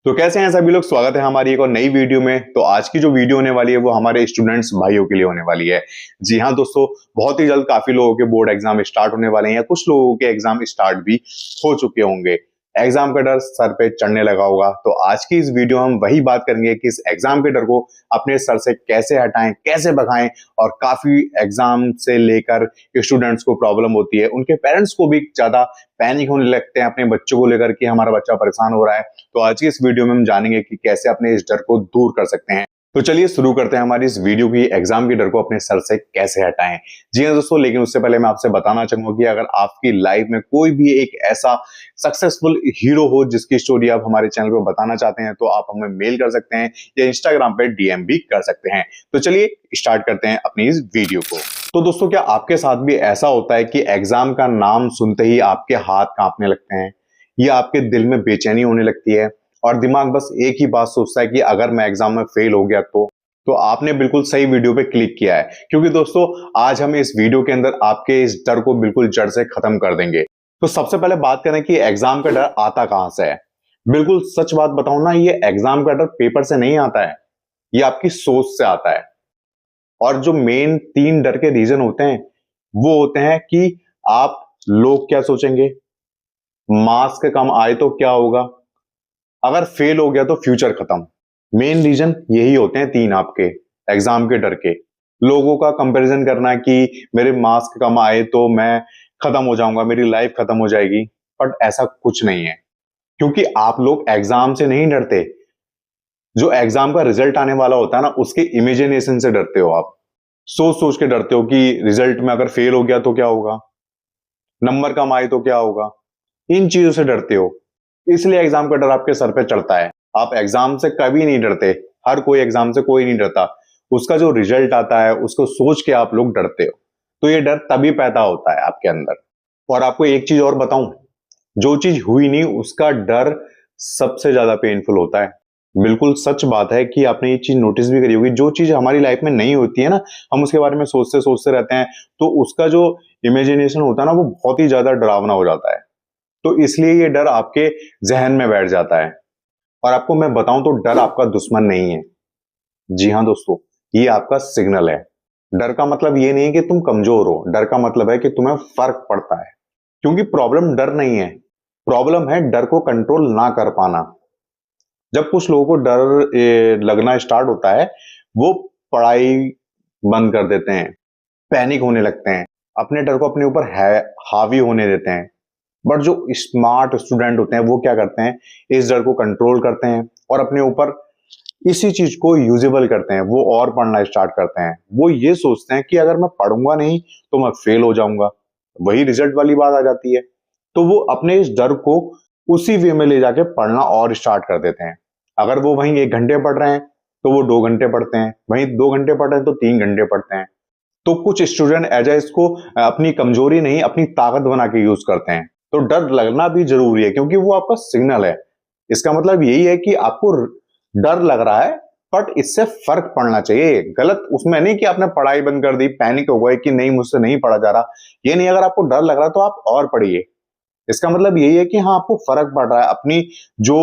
तो कैसे हैं सभी लोग। स्वागत है हमारी एक और नई वीडियो में। तो आज की जो वीडियो होने वाली है वो हमारे स्टूडेंट्स भाइयों के लिए होने वाली है। जी हाँ दोस्तों, बहुत ही जल्द काफी लोगों के बोर्ड एग्जाम स्टार्ट होने वाले हैं या कुछ लोगों के एग्जाम स्टार्ट भी हो चुके होंगे। एग्जाम का डर सर पे चढ़ने लगा होगा। तो आज की इस वीडियो में हम वही बात करेंगे कि इस एग्जाम के डर को अपने सर से कैसे हटाएं, कैसे भगाएं। और काफी एग्जाम से लेकर स्टूडेंट्स को प्रॉब्लम होती है, उनके पेरेंट्स को भी ज्यादा पैनिक होने लगते हैं अपने बच्चों को लेकर कि हमारा बच्चा परेशान हो रहा है। तो आज की इस वीडियो में हम जानेंगे कि कैसे अपने इस डर को दूर कर सकते हैं। तो चलिए शुरू करते हैं हमारी इस वीडियो की, एग्जाम के डर को अपने सर से कैसे हटाएं। जी हाँ दोस्तों, लेकिन उससे पहले मैं आपसे बताना चाहूंगा कि अगर आपकी लाइफ में कोई भी एक ऐसा सक्सेसफुल हीरो हो जिसकी स्टोरी आप हमारे चैनल पर बताना चाहते हैं तो आप हमें मेल कर सकते हैं या इंस्टाग्राम पे डीएम भी कर सकते हैं। तो चलिए स्टार्ट करते हैं अपनी इस वीडियो को। तो दोस्तों, क्या आपके साथ भी ऐसा होता है कि एग्जाम का नाम सुनते ही आपके हाथ कांपने लगते हैं या आपके दिल में बेचैनी होने लगती है और दिमाग बस एक ही बात सोचता है कि अगर मैं एग्जाम में फेल हो गया तो आपने बिल्कुल सही वीडियो पे क्लिक किया है, क्योंकि दोस्तों आज हम इस वीडियो के अंदर आपके इस डर को बिल्कुल जड़ से खत्म कर देंगे। तो सबसे पहले बात करें कि एग्जाम का डर आता कहां से है। बिल्कुल सच बात बताऊं ना, ये एग्जाम का डर पेपर से नहीं आता है, ये आपकी सोच से आता है। और जो मेन 3 डर के रीजन होते हैं वो होते हैं कि आप लोग क्या सोचेंगे, मार्क्स कम आए तो क्या होगा, अगर फेल हो गया तो फ्यूचर खत्म। मेन रीजन यही होते हैं 3 आपके एग्जाम के डर के। लोगों का कंपैरिजन करना कि मेरे मार्क्स कम आए तो मैं खत्म हो जाऊंगा, मेरी लाइफ खत्म हो जाएगी। बट ऐसा कुछ नहीं है, क्योंकि आप लोग एग्जाम से नहीं डरते, जो एग्जाम का रिजल्ट आने वाला होता है ना उसके इमेजिनेशन से डरते हो। आप सोच सोच के डरते हो कि रिजल्ट में अगर फेल हो गया तो क्या होगा, नंबर कम आए तो क्या होगा। इन चीजों से डरते हो, इसलिए एग्जाम का डर आपके सर पे चढ़ता है। आप एग्जाम से कभी नहीं डरते, हर कोई एग्जाम से कोई नहीं डरता, उसका जो रिजल्ट आता है उसको सोच के आप लोग डरते हो। तो ये डर तभी पैदा होता है आपके अंदर। और आपको एक चीज और बताऊं, जो चीज हुई नहीं उसका डर सबसे ज्यादा पेनफुल होता है। बिल्कुल सच बात है कि आपने ये चीज नोटिस भी करी होगी, जो चीज हमारी लाइफ में नहीं होती है ना, हम उसके बारे में सोचते सोचते रहते हैं, तो उसका जो इमेजिनेशन होता है ना वो बहुत ही ज्यादा डरावना हो जाता है। तो इसलिए ये डर आपके जहन में बैठ जाता है। और आपको मैं बताऊं तो डर आपका दुश्मन नहीं है। जी हाँ दोस्तों, ये आपका सिग्नल है। डर का मतलब ये नहीं कि तुम कमजोर हो, डर का मतलब है कि तुम्हें फर्क पड़ता है। क्योंकि प्रॉब्लम डर नहीं है, प्रॉब्लम है डर को कंट्रोल ना कर पाना। जब कुछ लोगों को डर लगना स्टार्ट होता है, वो पढ़ाई बंद कर देते हैं, पैनिक होने लगते हैं, अपने डर को अपने ऊपर हावी होने देते हैं। बट जो स्मार्ट स्टूडेंट होते हैं वो क्या करते हैं, इस डर को कंट्रोल करते हैं और अपने ऊपर इसी चीज को यूजेबल करते हैं। वो और पढ़ना स्टार्ट करते हैं। वो ये सोचते हैं कि अगर मैं पढ़ूंगा नहीं तो मैं फेल हो जाऊंगा, वही रिजल्ट वाली बात आ जाती है। तो वो अपने इस डर को उसी वे में ले जाके पढ़ना और स्टार्ट कर देते हैं। अगर वो वहीं 1 घंटे पढ़ रहे हैं तो वो 2 घंटे पढ़ते हैं, वहीं 2 घंटे पढ़ रहे हैं तो 3 घंटे पढ़ते हैं। तो कुछ स्टूडेंट एज इसको अपनी कमजोरी नहीं अपनी ताकत बना के यूज करते हैं। तो डर लगना भी जरूरी है, क्योंकि वो आपका सिग्नल है। इसका मतलब यही है कि आपको डर लग रहा है, बट इससे फर्क पड़ना चाहिए। गलत उसमें नहीं कि आपने पढ़ाई बंद कर दी, पैनिक हो गए कि नहीं मुझसे नहीं पढ़ा जा रहा। ये नहीं, अगर आपको डर लग रहा है तो आप और पढ़िए। इसका मतलब यही है कि हाँ आपको फर्क पड़ रहा है, अपनी जो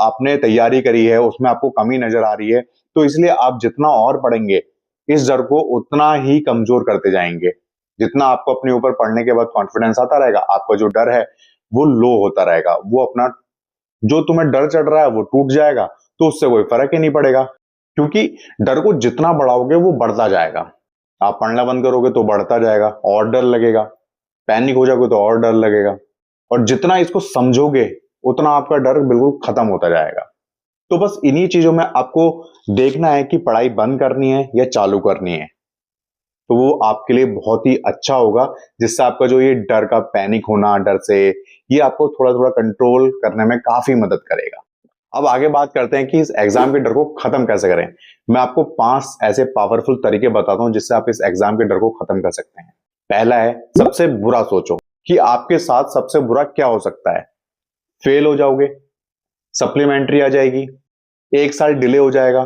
आपने तैयारी करी है उसमें आपको कमी नजर आ रही है। तो इसलिए आप जितना और पढ़ेंगे इस डर को उतना ही कमजोर करते जाएंगे। जितना आपको अपने ऊपर पढ़ने के बाद कॉन्फिडेंस आता रहेगा, आपका जो डर है वो लो होता रहेगा। वो अपना जो तुम्हें डर चढ़ रहा है वो टूट जाएगा, तो उससे कोई फर्क ही नहीं पड़ेगा। क्योंकि डर को जितना बढ़ाओगे वो बढ़ता जाएगा। आप पढ़ना बंद करोगे तो बढ़ता जाएगा और डर लगेगा, पैनिक हो जाओगे तो और डर लगेगा। और जितना इसको समझोगे उतना आपका डर बिल्कुल खत्म होता जाएगा। तो बस इन्हीं चीजों में आपको देखना है कि पढ़ाई बंद करनी है या चालू करनी है। तो वो आपके लिए बहुत ही अच्छा होगा, जिससे आपका जो ये डर का पैनिक होना, डर से, ये आपको थोड़ा थोड़ा कंट्रोल करने में काफी मदद करेगा। अब आगे बात करते हैं कि इस एग्जाम के डर को खत्म कैसे करें। मैं आपको 5 ऐसे पावरफुल तरीके बताता हूं जिससे आप इस एग्जाम के डर को खत्म कर सकते हैं। पहला है, सबसे बुरा सोचो कि आपके साथ सबसे बुरा क्या हो सकता है। फेल हो जाओगे, सप्लीमेंट्री आ जाएगी, 1 साल डिले हो जाएगा,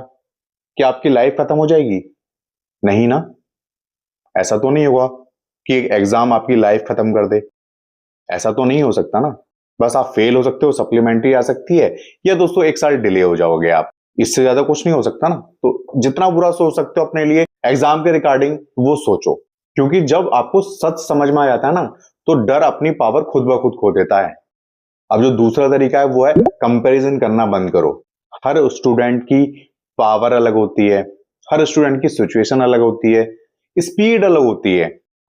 क्या आपकी लाइफ खत्म हो जाएगी? नहीं ना, ऐसा तो नहीं होगा कि एग्जाम आपकी लाइफ खत्म कर दे। ऐसा तो नहीं हो सकता ना। बस आप फेल हो सकते हो, सप्लीमेंट्री आ सकती है, या दोस्तों 1 साल डिले हो जाओगे आप। इससे ज्यादा कुछ नहीं हो सकता ना। तो जितना बुरा सोच सकते हो अपने लिए एग्जाम के रिगार्डिंग वो सोचो, क्योंकि जब आपको सच समझ में आ जाता है ना, तो डर अपनी पावर खुद ब खुद खो देता है। अब जो दूसरा तरीका है वो है कंपैरिजन करना बंद करो। हर स्टूडेंट की पावर अलग होती है, हर स्टूडेंट की सिचुएशन अलग होती है, स्पीड अलग होती है।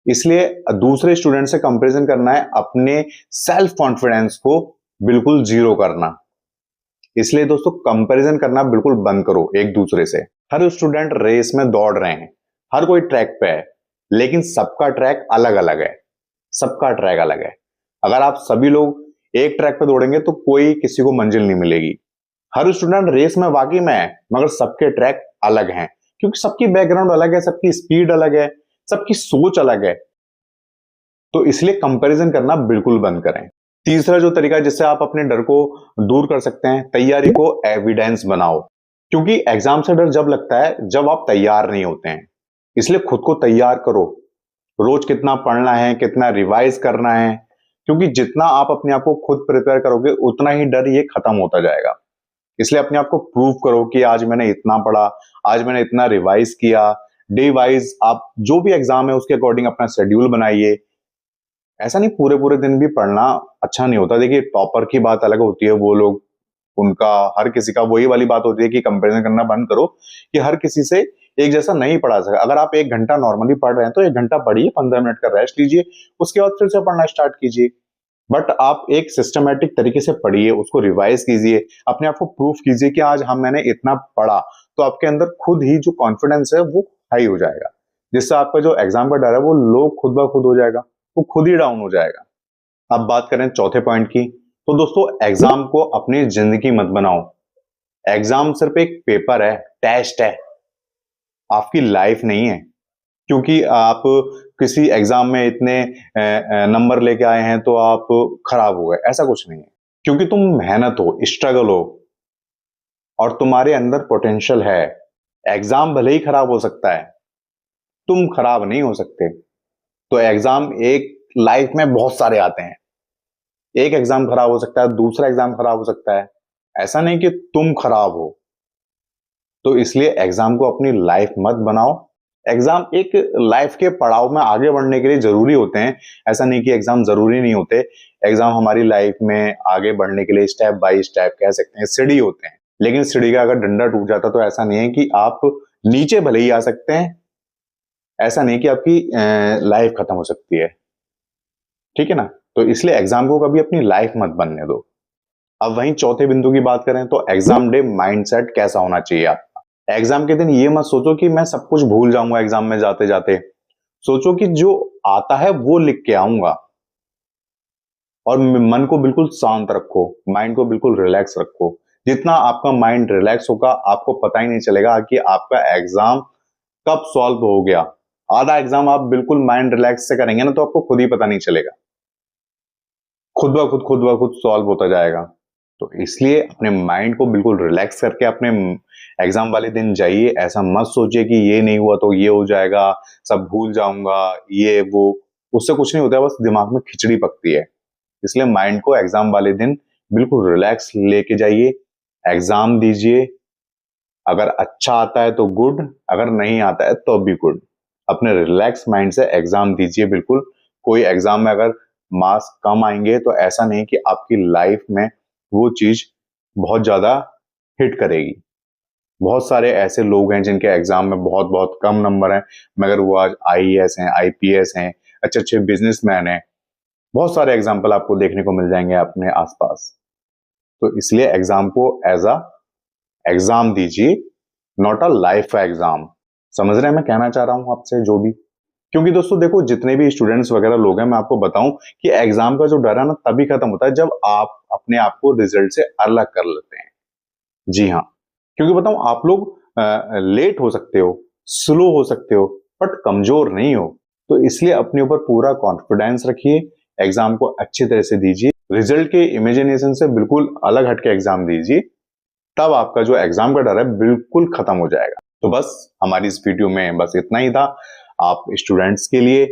इसलिए दूसरे स्टूडेंट से कंपैरिजन करना है अपने सेल्फ कॉन्फिडेंस को बिल्कुल जीरो करना। इसलिए दोस्तों कंपैरिजन करना बिल्कुल बंद करो एक दूसरे से। हर स्टूडेंट रेस में दौड़ रहे हैं, हर कोई ट्रैक पे है, लेकिन सबका ट्रैक अलग अलग है। सबका ट्रैक अलग है। अगर आप सभी लोग एक ट्रैक पे दौड़ेंगे तो कोई किसी को मंजिल नहीं मिलेगी। हर स्टूडेंट रेस में वाकई में है, मगर सबके ट्रैक अलग हैं, क्योंकि सबकी बैकग्राउंड अलग है, सबकी स्पीड अलग है, सबकी सोच अलग है। तो इसलिए कंपैरिजन करना बिल्कुल बंद करें। तीसरा जो तरीका है जिससे आप अपने डर को दूर कर सकते हैं, तैयारी को एविडेंस बनाओ। क्योंकि एग्जाम से डर जब लगता है जब आप तैयार नहीं होते हैं। इसलिए खुद को तैयार करो। रोज कितना पढ़ना है, कितना रिवाइज करना है, क्योंकि जितना आप अपने आप को खुद प्रिपेयर करोगे उतना ही डर ये खत्म होता जाएगा। इसलिए अपने आप को प्रूव करो कि आज मैंने इतना पढ़ा, आज मैंने इतना रिवाइज किया। डे वाइज आप जो भी एग्जाम है उसके अकॉर्डिंग अपना शेड्यूल बनाइए। ऐसा नहीं पूरे पूरे दिन भी पढ़ना अच्छा नहीं होता। देखिए टॉपर की बात अलग होती है, वो लोग उनका हर किसी का वही वाली बात होती है कि कंपैरिजन करना बंद करो कि हर किसी से एक जैसा नहीं पढ़ा सका। अगर आप 1 घंटा नॉर्मली पढ़ रहे हैं तो 1 घंटा पढ़िए, 15 मिनट का रेस्ट लीजिए, उसके बाद फिर से पढ़ना स्टार्ट कीजिए। बट आप एक सिस्टमेटिक तरीके से पढ़िए, उसको रिवाइज कीजिए, अपने आप को प्रूफ कीजिए कि आज हम मैंने इतना पढ़ा। तो आपके अंदर खुद ही जो कॉन्फिडेंस है वो हाई हो जाएगा, जिससे आपका जो एग्जाम का डर है वो लो खुद ब खुद हो जाएगा, वो खुद ही डाउन हो जाएगा। अब बात करें चौथे पॉइंट की, तो दोस्तों एग्जाम को अपनी जिंदगी मत बनाओ। एग्जाम सिर्फ एक पेपर है, टेस्ट है, आपकी लाइफ नहीं है। क्योंकि आप किसी एग्जाम में इतने नंबर लेके आए हैं तो आप खराब हो गए, ऐसा कुछ नहीं है। क्योंकि तुम मेहनत हो, स्ट्रगल हो, और तुम्हारे अंदर पोटेंशियल है। एग्जाम भले ही खराब हो सकता है, तुम खराब नहीं हो सकते। तो एग्जाम एक लाइफ में बहुत सारे आते हैं। एक एग्जाम खराब हो सकता है, दूसरा एग्जाम खराब हो सकता है। ऐसा नहीं कि तुम खराब हो। तो इसलिए एग्जाम को अपनी लाइफ मत बनाओ। एग्जाम एक लाइफ के पड़ाव में आगे बढ़ने के लिए जरूरी होते हैं। ऐसा नहीं कि एग्जाम जरूरी नहीं होते। एग्जाम हमारी लाइफ में आगे बढ़ने के लिए स्टेप बाय स्टेप कह सकते हैं, सीढ़ी होते हैं। लेकिन सीढ़ी का अगर डंडा टूट जाता तो ऐसा नहीं है कि आप नीचे भले ही आ सकते हैं, ऐसा नहीं कि आपकी लाइफ खत्म हो सकती है। ठीक है ना। तो इसलिए एग्जाम को कभी अपनी लाइफ मत बनने दो। अब वहीं चौथे बिंदु की बात करें तो एग्जाम डे माइंडसेट कैसा होना चाहिए आपका। एग्जाम के दिन ये मत सोचो कि मैं सब कुछ भूल जाऊंगा एग्जाम में जाते जाते। सोचो कि जो आता है वो लिख के आऊंगा। और मन को बिल्कुल शांत रखो, माइंड को बिल्कुल रिलैक्स रखो। जितना आपका माइंड रिलैक्स होगा आपको पता ही नहीं चलेगा कि आपका एग्जाम कब सॉल्व हो गया। आधा एग्जाम आप बिल्कुल माइंड रिलैक्स से करेंगे ना तो आपको खुद ही पता नहीं चलेगा, खुद ब खुद सॉल्व होता जाएगा। तो इसलिए अपने माइंड को बिल्कुल रिलैक्स करके अपने एग्जाम वाले दिन जाइए। ऐसा मत सोचिए कि ये नहीं हुआ तो ये हो जाएगा, सब भूल जाऊंगा, ये वो। उससे कुछ नहीं होता है, बस दिमाग में खिचड़ी पकती है। इसलिए माइंड को एग्जाम वाले दिन बिल्कुल रिलैक्स लेके जाइए, एग्जाम दीजिए। अगर अच्छा आता है तो गुड, अगर नहीं आता है तो भी गुड। अपने रिलैक्स माइंड से एग्जाम दीजिए बिल्कुल। कोई एग्जाम में अगर मार्क्स कम आएंगे तो ऐसा नहीं कि आपकी लाइफ में वो चीज बहुत ज्यादा हिट करेगी। बहुत सारे ऐसे लोग हैं जिनके एग्जाम में बहुत बहुत कम नंबर हैं, मगर वो आज आईएएस हैं, आईपीएस हैं, अच्छे अच्छे बिजनेसमैन हैं। बहुत सारे एग्जाम्पल आपको देखने को मिल जाएंगे अपने आसपास। तो इसलिए एग्जाम को एज अ एग्जाम दीजिए, नॉट अ लाइफ एग्जाम। समझ रहे हैं मैं कहना चाह रहा हूं आपसे जो भी। क्योंकि दोस्तों देखो जितने भी स्टूडेंट्स वगैरह लोग हैं, मैं आपको बताऊं कि एग्जाम का जो डर है ना तभी खत्म होता है जब आप अपने आप को रिजल्ट से अलग कर लेते हैं। जी हाँ। क्योंकि बताऊं आप लोग लेट हो सकते हो, स्लो हो सकते हो, बट कमजोर नहीं हो। तो इसलिए अपने ऊपर पूरा कॉन्फिडेंस रखिए, एग्जाम को अच्छी तरह से दीजिए, रिजल्ट के इमेजिनेशन से बिल्कुल अलग हटके एग्जाम दीजिए। तब आपका जो एग्जाम का डर है बिल्कुल खत्म हो जाएगा। तो बस हमारी इस वीडियो में बस इतना ही था आप स्टूडेंट्स के लिए।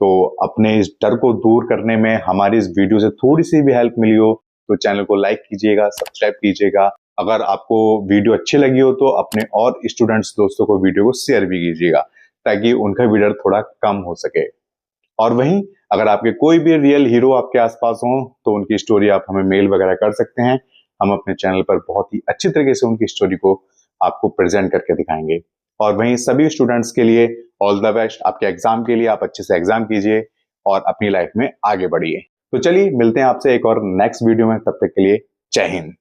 तो अपने इस डर को दूर करने में हमारी इस वीडियो से थोड़ी सी भी हेल्प मिली हो तो चैनल को लाइक कीजिएगा, सब्सक्राइब कीजिएगा। अगर आपको वीडियो अच्छी लगी हो तो अपने और स्टूडेंट्स दोस्तों को वीडियो को शेयर भी कीजिएगा ताकि उनका भी डर थोड़ा कम हो सके। और वहीं अगर आपके कोई भी रियल हीरो आपके आसपास हो तो उनकी स्टोरी आप हमें मेल वगैरह कर सकते हैं। हम अपने चैनल पर बहुत ही अच्छी तरीके से उनकी स्टोरी को आपको प्रेजेंट करके दिखाएंगे। और वहीं सभी स्टूडेंट्स के लिए ऑल द बेस्ट। आपके एग्जाम के लिए आप अच्छे से एग्जाम कीजिए और अपनी लाइफ में आगे बढ़िए। तो चलिए मिलते हैं आपसे एक और नेक्स्ट वीडियो में, तब तक के लिए जय हिंद।